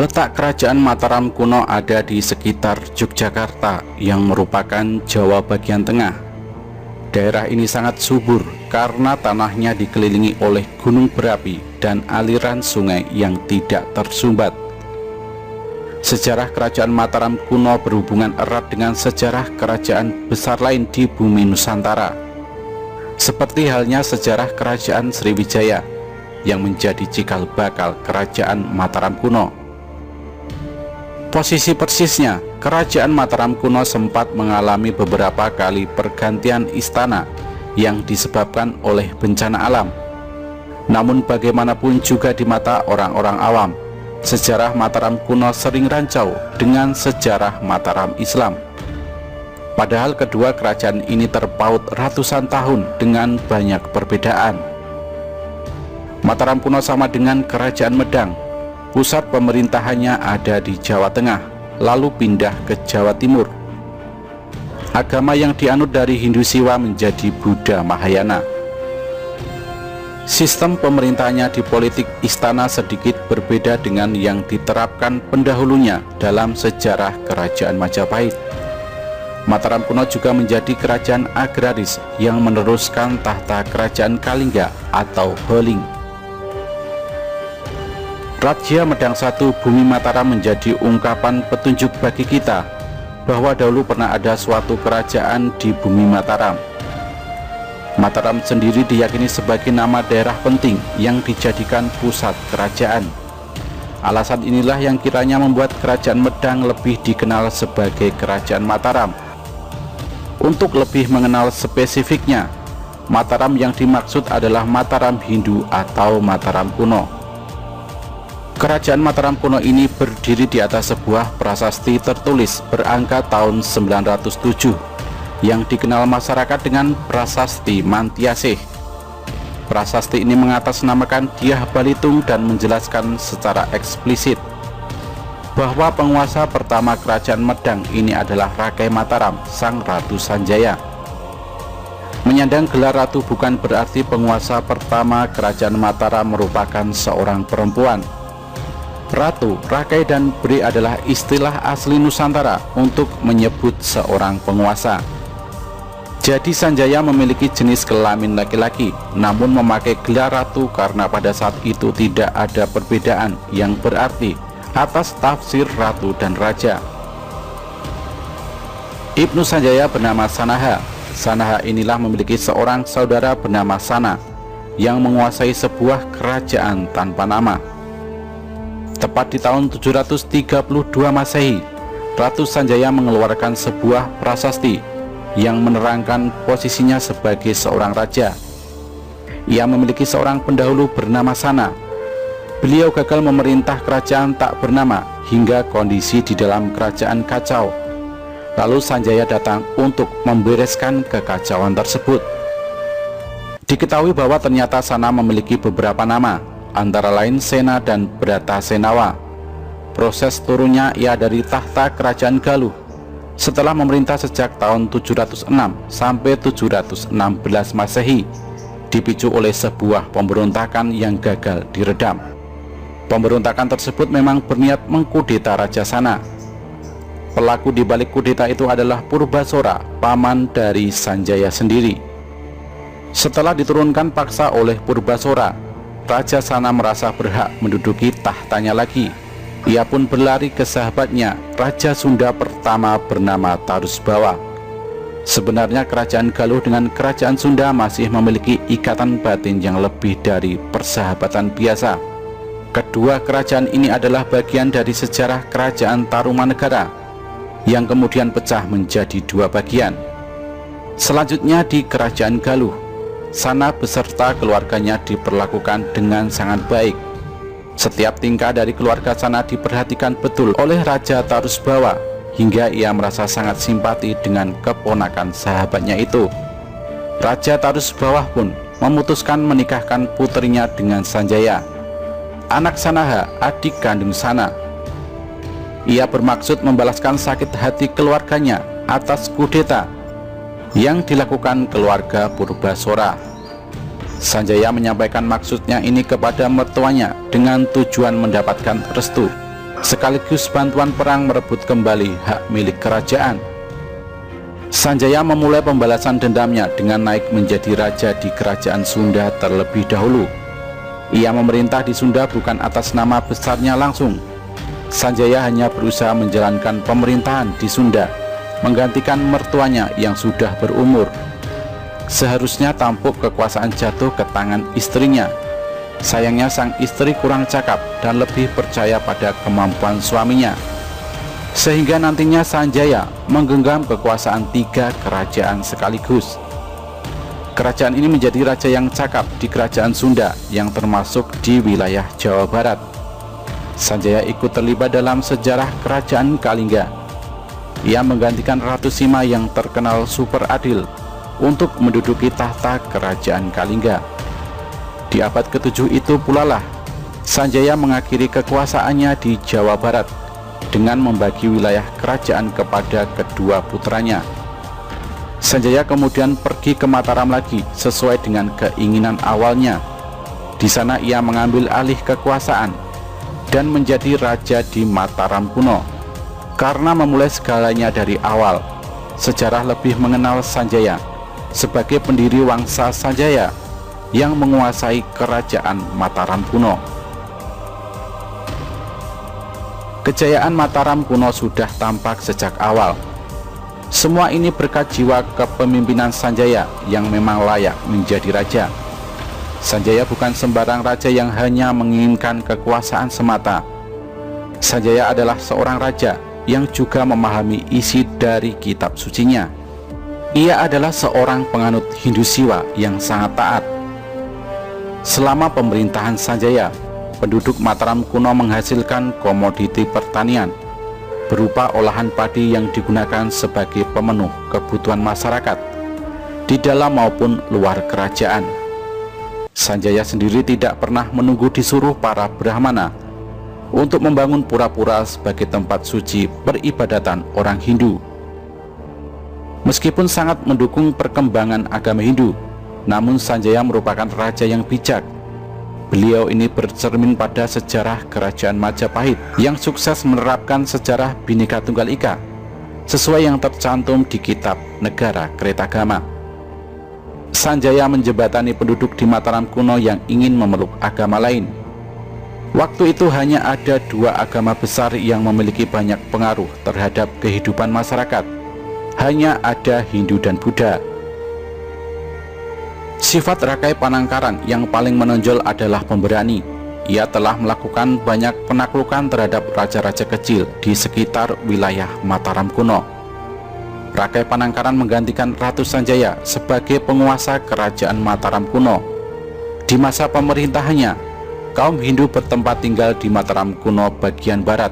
Letak kerajaan Mataram kuno ada di sekitar Yogyakarta yang merupakan Jawa bagian tengah. Daerah ini sangat subur karena tanahnya dikelilingi oleh gunung berapi dan aliran sungai yang tidak tersumbat. Sejarah kerajaan Mataram kuno berhubungan erat dengan sejarah kerajaan besar lain di bumi Nusantara, seperti halnya sejarah kerajaan Sriwijaya yang menjadi cikal bakal kerajaan Mataram kuno. Posisi persisnya, kerajaan Mataram kuno sempat mengalami beberapa kali pergantian istana yang disebabkan oleh bencana alam. Namun bagaimanapun juga di mata orang-orang awam, sejarah Mataram kuno sering rancau dengan sejarah Mataram Islam. Padahal kedua kerajaan ini terpaut ratusan tahun dengan banyak perbedaan. Mataram kuno sama dengan kerajaan Medang. Pusat pemerintahannya ada di Jawa Tengah, lalu pindah ke Jawa Timur. Agama yang dianut dari Hindu Siwa menjadi Buddha Mahayana. Sistem pemerintahannya di politik istana sedikit berbeda dengan yang diterapkan pendahulunya dalam sejarah kerajaan Majapahit. Mataram kuno juga menjadi kerajaan agraris yang meneruskan tahta kerajaan Kalingga atau Holing. Raja Medang I Bumi Mataram menjadi ungkapan petunjuk bagi kita bahwa dahulu pernah ada suatu kerajaan di Bumi Mataram. Mataram sendiri diyakini sebagai nama daerah penting yang dijadikan pusat kerajaan. Alasan inilah yang kiranya membuat kerajaan Medang lebih dikenal sebagai kerajaan Mataram. Untuk lebih mengenal spesifiknya, Mataram yang dimaksud adalah Mataram Hindu atau Mataram kuno. Kerajaan Mataram kuno ini berdiri di atas sebuah prasasti tertulis berangka tahun 907 yang dikenal masyarakat dengan Prasasti Mantiasih. Prasasti ini mengatasnamakan Dyah Balitung dan menjelaskan secara eksplisit bahwa penguasa pertama kerajaan Medang ini adalah Rakai Mataram, Sang Ratu Sanjaya. Menyandang gelar ratu bukan berarti penguasa pertama kerajaan Mataram merupakan seorang perempuan. Ratu, Rakai, dan Bri adalah istilah asli Nusantara untuk menyebut seorang penguasa. Jadi Sanjaya memiliki jenis kelamin laki-laki, namun memakai gelar ratu karena pada saat itu tidak ada perbedaan yang berarti atas tafsir ratu dan raja. Ibnu Sanjaya bernama Sanaha. Sanaha inilah memiliki seorang saudara bernama Sana yang menguasai sebuah kerajaan tanpa nama. Tepat di tahun 732 Masehi, Ratu Sanjaya mengeluarkan sebuah prasasti yang menerangkan posisinya sebagai seorang raja. Ia memiliki seorang pendahulu bernama Sana. Beliau gagal memerintah kerajaan tak bernama hingga kondisi di dalam kerajaan kacau. Lalu Sanjaya datang untuk membereskan kekacauan tersebut. Diketahui bahwa ternyata Sana memiliki beberapa nama, antara lain Sena dan Bratasenawa. Proses turunnya ia dari tahta kerajaan Galuh setelah memerintah sejak tahun 706 sampai 716 Masehi, dipicu oleh sebuah pemberontakan yang gagal diredam. Pemberontakan tersebut memang berniat mengkudeta Raja Sana. Pelaku di balik kudeta itu adalah Purbasora, paman dari Sanjaya sendiri. Setelah diturunkan paksa oleh Purbasora, Raja Sana merasa berhak menduduki tahtanya lagi. Ia pun berlari ke sahabatnya, Raja Sunda pertama bernama Tarusbawa. Sebenarnya kerajaan Galuh dengan kerajaan Sunda masih memiliki ikatan batin yang lebih dari persahabatan biasa. Kedua kerajaan ini adalah bagian dari sejarah kerajaan Tarumanegara yang kemudian pecah menjadi dua bagian. Selanjutnya di kerajaan Galuh, Sana beserta keluarganya diperlakukan dengan sangat baik. Setiap tingkah dari keluarga Sana diperhatikan betul oleh Raja Tarusbawa hingga ia merasa sangat simpati dengan keponakan sahabatnya itu. Raja Tarusbawa pun memutuskan menikahkan putrinya dengan Sanjaya, anak Sanaha, adik kandung Sana. Ia bermaksud membalaskan sakit hati keluarganya atas kudeta yang dilakukan keluarga Purbasora. Sanjaya menyampaikan maksudnya ini kepada mertuanya dengan tujuan mendapatkan restu sekaligus bantuan perang merebut kembali hak milik kerajaan. Sanjaya memulai pembalasan dendamnya dengan naik menjadi raja di kerajaan Sunda terlebih dahulu. Ia memerintah di Sunda bukan atas nama besarnya langsung. Sanjaya hanya berusaha menjalankan pemerintahan di Sunda, menggantikan mertuanya yang sudah berumur. Seharusnya tampuk kekuasaan jatuh ke tangan istrinya. Sayangnya sang istri kurang cakap dan lebih percaya pada kemampuan suaminya, sehingga nantinya Sanjaya menggenggam kekuasaan 3 kerajaan sekaligus. Kerajaan ini menjadi raja yang cakap di kerajaan Sunda yang termasuk di wilayah Jawa Barat. Sanjaya ikut terlibat dalam sejarah kerajaan Kalingga. Ia menggantikan Ratu Sima yang terkenal super adil untuk menduduki tahta kerajaan Kalingga. Di abad ke-7 itu pula lah Sanjaya mengakhiri kekuasaannya di Jawa Barat dengan membagi wilayah kerajaan kepada kedua putranya. Sanjaya kemudian pergi ke Mataram lagi sesuai dengan keinginan awalnya. Di sana ia mengambil alih kekuasaan dan menjadi raja di Mataram kuno. Karena memulai segalanya dari awal, sejarah lebih mengenal Sanjaya sebagai pendiri Wangsa Sanjaya yang menguasai kerajaan Mataram kuno. Kejayaan Mataram kuno sudah tampak sejak awal. Semua ini berkat jiwa kepemimpinan Sanjaya yang memang layak menjadi raja. Sanjaya bukan sembarang raja yang hanya menginginkan kekuasaan semata. Sanjaya adalah seorang raja yang juga memahami isi dari kitab sucinya. Ia adalah seorang penganut Hindu Siwa yang sangat taat. Selama pemerintahan Sanjaya, penduduk Mataram kuno menghasilkan komoditi pertanian berupa olahan padi yang digunakan sebagai pemenuh kebutuhan masyarakat di dalam maupun luar kerajaan. Sanjaya sendiri tidak pernah menunggu disuruh para Brahmana untuk membangun pura-pura sebagai tempat suci peribadatan orang Hindu. Meskipun sangat mendukung perkembangan agama Hindu, namun Sanjaya merupakan raja yang bijak. Beliau ini bercermin pada sejarah kerajaan Majapahit yang sukses menerapkan sejarah Bhinneka Tunggal Ika sesuai yang tercantum di kitab Negara Kretagama. Sanjaya menjembatani penduduk di Mataram kuno yang ingin memeluk agama lain. Waktu itu hanya ada 2 agama besar yang memiliki banyak pengaruh terhadap kehidupan masyarakat. Hanya ada Hindu dan Buddha. Sifat Rakai Panangkaran yang paling menonjol adalah pemberani. Ia telah melakukan banyak penaklukan terhadap raja-raja kecil di sekitar wilayah Mataram kuno. Rakai Panangkaran menggantikan Ratu Sanjaya sebagai penguasa kerajaan Mataram kuno. Di masa pemerintahannya, kaum Hindu bertempat tinggal di Mataram kuno bagian barat,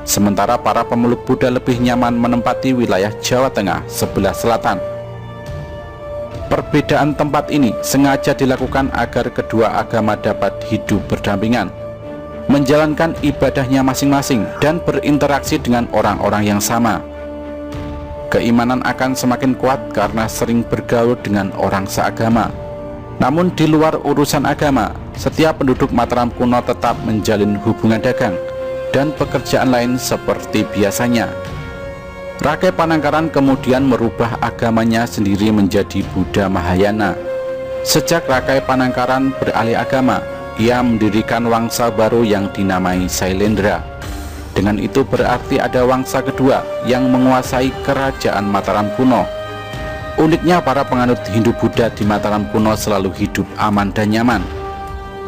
sementara para pemeluk Buddha lebih nyaman menempati wilayah Jawa Tengah sebelah selatan. Perbedaan tempat ini sengaja dilakukan agar kedua agama dapat hidup berdampingan, menjalankan ibadahnya masing-masing dan berinteraksi dengan orang-orang yang sama. Keimanan akan semakin kuat karena sering bergaul dengan orang seagama. Namun di luar urusan agama, setiap penduduk Mataram kuno tetap menjalin hubungan dagang dan pekerjaan lain seperti biasanya. Rakai Panangkaran kemudian merubah agamanya sendiri menjadi Buddha Mahayana. Sejak Rakai Panangkaran beralih agama, ia mendirikan wangsa baru yang dinamai Sailendra. Dengan itu berarti ada wangsa kedua yang menguasai kerajaan Mataram kuno. Uniknya para penganut Hindu Buddha di Mataram kuno selalu hidup aman dan nyaman.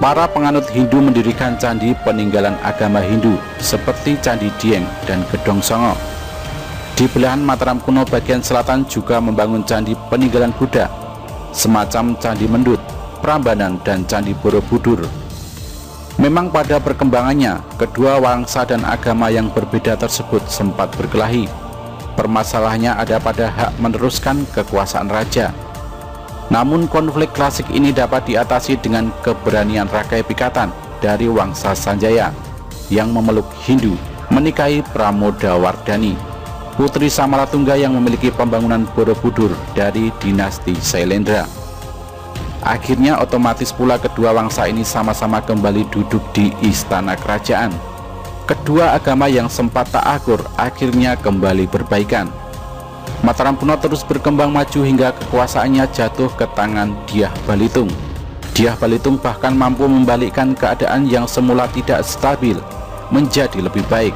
Para penganut Hindu mendirikan candi peninggalan agama Hindu seperti Candi Dieng dan Gedong Songo. Di belahan Mataram kuno bagian selatan juga membangun candi peninggalan Buddha, semacam Candi Mendut, Prambanan, dan Candi Borobudur. Memang pada perkembangannya, kedua wangsa dan agama yang berbeda tersebut sempat berkelahi. Permasalahannya ada pada hak meneruskan kekuasaan raja. Namun konflik klasik ini dapat diatasi dengan keberanian Rakai Pikatan dari wangsa Sanjaya yang memeluk Hindu, menikahi Pramodawardhani, putri Samaratungga yang memiliki pembangunan Borobudur dari dinasti Sailendra. Akhirnya otomatis pula kedua wangsa ini sama-sama kembali duduk di istana kerajaan. Kedua agama yang sempat tak akur akhirnya kembali berbaikan. Mataram kuno terus berkembang maju hingga kekuasaannya jatuh ke tangan Dyah Balitung. Dyah Balitung bahkan mampu membalikkan keadaan yang semula tidak stabil menjadi lebih baik.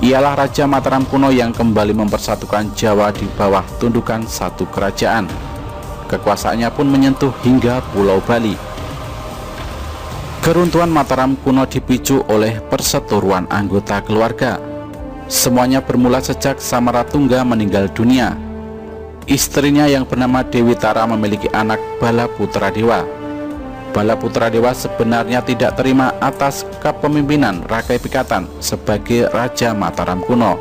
Ialah Raja Mataram kuno yang kembali mempersatukan Jawa di bawah tundukan satu kerajaan. Kekuasaannya pun menyentuh hingga Pulau Bali. Keruntuhan Mataram kuno dipicu oleh perseteruan anggota keluarga. Semuanya bermula sejak Samaratungga meninggal dunia. Istrinya yang bernama Dewi Tara memiliki anak Balaputradewa. Balaputradewa sebenarnya tidak terima atas kepemimpinan Rakai Pikatan sebagai Raja Mataram kuno.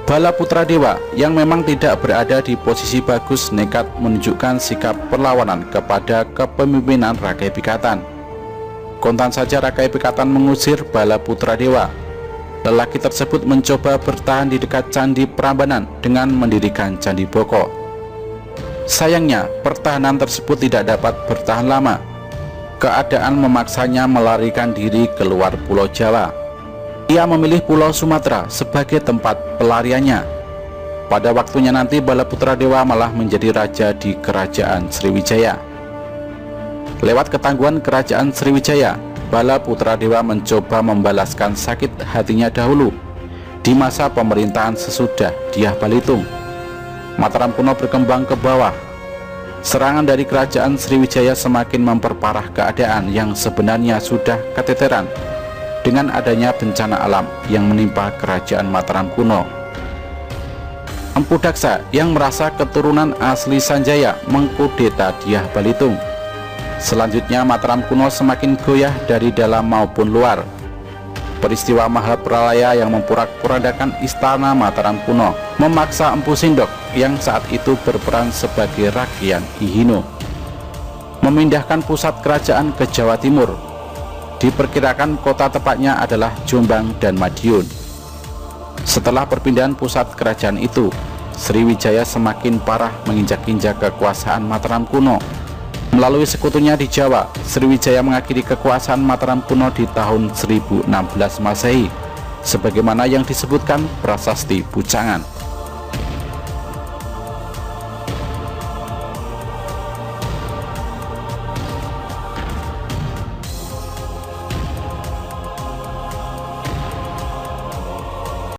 Balaputradewa yang memang tidak berada di posisi bagus nekat menunjukkan sikap perlawanan kepada kepemimpinan Rakai Pikatan. Kontan saja Rakai Pikatan mengusir Balaputradewa. Lelaki tersebut mencoba bertahan di dekat Candi Prambanan dengan mendirikan Candi Boko. Sayangnya, pertahanan tersebut tidak dapat bertahan lama. Keadaan memaksanya melarikan diri keluar Pulau Jawa. Ia memilih Pulau Sumatera sebagai tempat pelariannya. Pada waktunya nanti Balaputradewa malah menjadi raja di Kerajaan Sriwijaya. Lewat ketangguhan Kerajaan Sriwijaya, Balaputradewa mencoba membalaskan sakit hatinya dahulu di masa pemerintahan sesudah Dyah Balitung. Mataram kuno berkembang ke bawah. Serangan dari Kerajaan Sriwijaya semakin memperparah keadaan yang sebenarnya sudah keteteran dengan adanya bencana alam yang menimpa Kerajaan Mataram kuno. Empu Daksa yang merasa keturunan asli Sanjaya mengkudeta Dyah Balitung. Selanjutnya Mataram kuno semakin goyah dari dalam maupun luar. Peristiwa Mahapralaya yang memporak-porandakan istana Mataram kuno memaksa Empu Sindok yang saat itu berperan sebagai Rakyat Ihino memindahkan pusat kerajaan ke Jawa Timur. Diperkirakan kota tepatnya adalah Jombang dan Madiun. Setelah perpindahan pusat kerajaan itu, Sriwijaya semakin parah menginjak-injak kekuasaan Mataram kuno. Melalui sekutunya di Jawa, Sriwijaya mengakhiri kekuasaan Mataram kuno di tahun 1016 Masehi, sebagaimana yang disebutkan Prasasti Bucangan.